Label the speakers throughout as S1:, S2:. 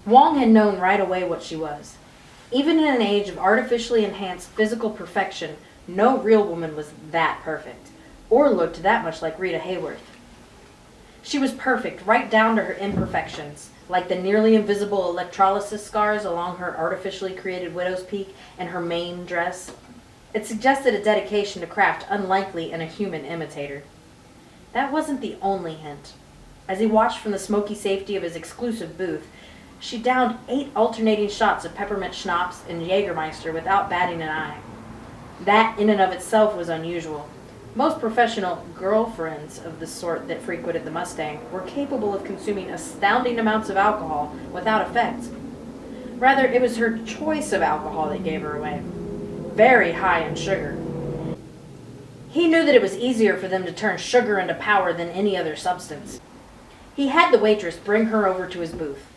S1: Wong had known right away what she was. Even in an age of artificially enhanced physical perfection, no real woman was that perfect, or looked that much like Rita Hayworth. She was perfect right down to her imperfections, like the nearly invisible electrolysis scars along her artificially created widow's peak and her mane dress. It suggested a dedication to craft unlikely in a human imitator. That wasn't the only hint. As he watched from the smoky safety of his exclusive booth, she downed 8 alternating shots of peppermint schnapps and Jägermeister without batting an eye. That in and of itself was unusual. Most professional girlfriends of the sort that frequented the Mustang were capable of consuming astounding amounts of alcohol without effect. Rather, it was her choice of alcohol that gave her away. Very high in sugar. He knew that it was easier for them to turn sugar into power than any other substance. He had the waitress bring her over to his booth.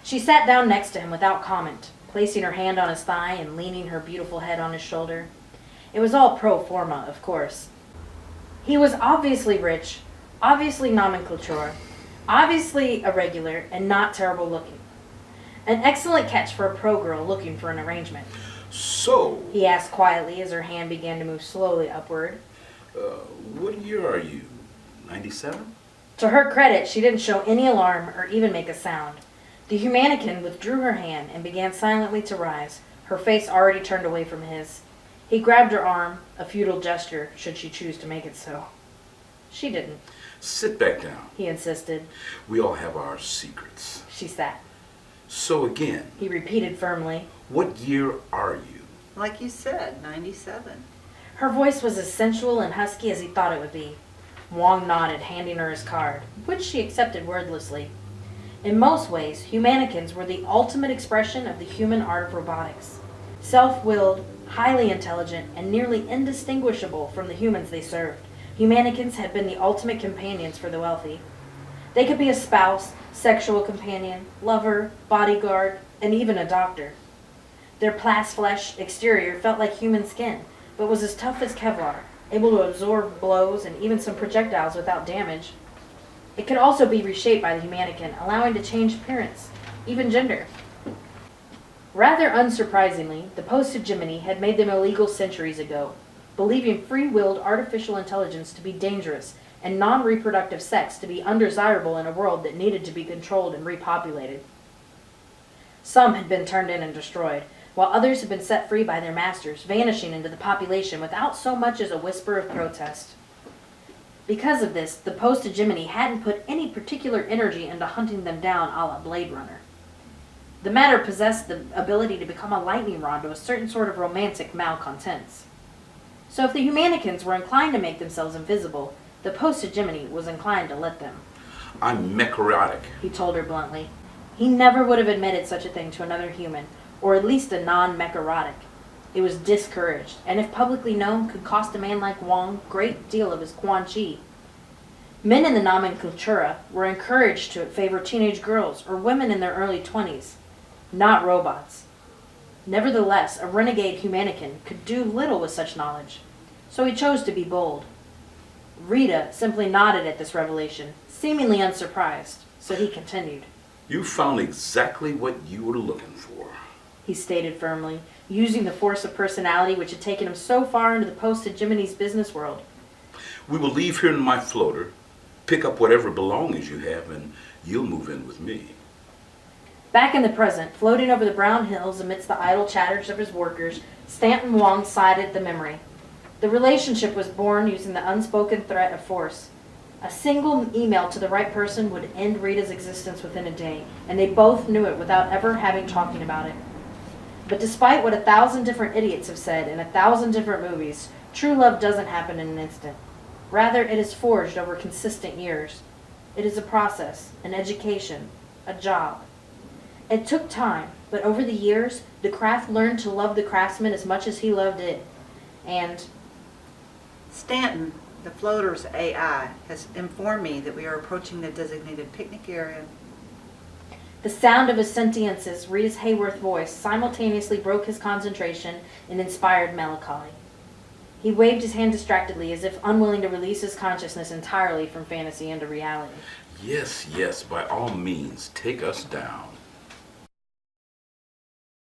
S1: She sat down next to him without comment, placing her hand on his thigh and leaning her beautiful head on his shoulder. It was all pro forma, of course. He was obviously rich, obviously nomenclature, obviously irregular, and not terrible looking. An excellent catch for a pro girl looking for an arrangement.
S2: So,
S1: He asked quietly as her hand began to move slowly upward.
S2: what year are you? 97?
S1: To her credit, she didn't show any alarm or even make a sound. The humankind withdrew her hand and began silently to rise, her face already turned away from his. He grabbed her arm, a futile gesture, should she choose to make it so. She didn't.
S2: Sit back down.
S1: He insisted.
S2: We all have our secrets.
S1: She sat.
S2: So again,
S1: He repeated firmly.
S2: what year are you?
S3: Like you said, 97.
S1: Her voice was as sensual and husky as he thought it would be. Wong nodded, handing her his card, which she accepted wordlessly. In most ways, humanikins were the ultimate expression of the human art of robotics. Self-willed, highly intelligent, and nearly indistinguishable from the humans they served, humanikins had been the ultimate companions for the wealthy. They could be a spouse, sexual companion, lover, bodyguard, and even a doctor. Their plas-flesh exterior felt like human skin, but was as tough as Kevlar, able to absorb blows and even some projectiles without damage. It could also be reshaped by the humanikin, allowing to change appearance, even gender. Rather unsurprisingly, the post-hegemony had made them illegal centuries ago, believing free-willed artificial intelligence to be dangerous and non-reproductive sex to be undesirable in a world that needed to be controlled and repopulated. Some had been turned in and destroyed, while others had been set free by their masters, vanishing into the population without so much as a whisper of protest. Because of this, the post-hegemony hadn't put any particular energy into hunting them down a la Blade Runner. The matter possessed the ability to become a lightning rod to a certain sort of romantic malcontents. So if the humanikins were inclined to make themselves invisible, the post-hegemony was inclined to let them.
S2: I'm mechrotic.
S1: He told her bluntly. He never would have admitted such a thing to another human, or at least a non-mecharotic. It was discouraged, and if publicly known, could cost a man like Wong a great deal of his Quan Chi. Men in the nomenclatura were encouraged to favor teenage girls or women in their early 20s, not robots. Nevertheless, a renegade humanikin could do little with such knowledge, so he chose to be bold. Rita simply nodded at this revelation, seemingly unsurprised, so he continued.
S2: You found exactly what you were looking for.
S1: He stated firmly, using the force of personality which had taken him so far into the post-hegemony's business world.
S2: We will leave here in my floater, pick up whatever belongings you have, and you'll move in with me.
S1: Back in the present, floating over the brown hills amidst the idle chatters of his workers, Stanton Wong sighed at the memory. The relationship was born using the unspoken threat of force. A single email to the right person would end Rita's existence within a day, and they both knew it without ever having talking about it. But despite what 1,000 different idiots have said in 1,000 different movies, true love doesn't happen in an instant. Rather, it is forged over consistent years. It is a process, an education, a job. It took time, but over the years, the craft learned to love the craftsman as much as he loved it. And
S3: Stanton, the floater's AI, has informed me that we are approaching the designated picnic area.
S1: the sound of his sentience's Rita's Hayworth voice simultaneously broke his concentration and inspired melancholy. He waved his hand distractedly as if unwilling to release his consciousness entirely from fantasy into reality.
S2: Yes, yes, by all means, take us down.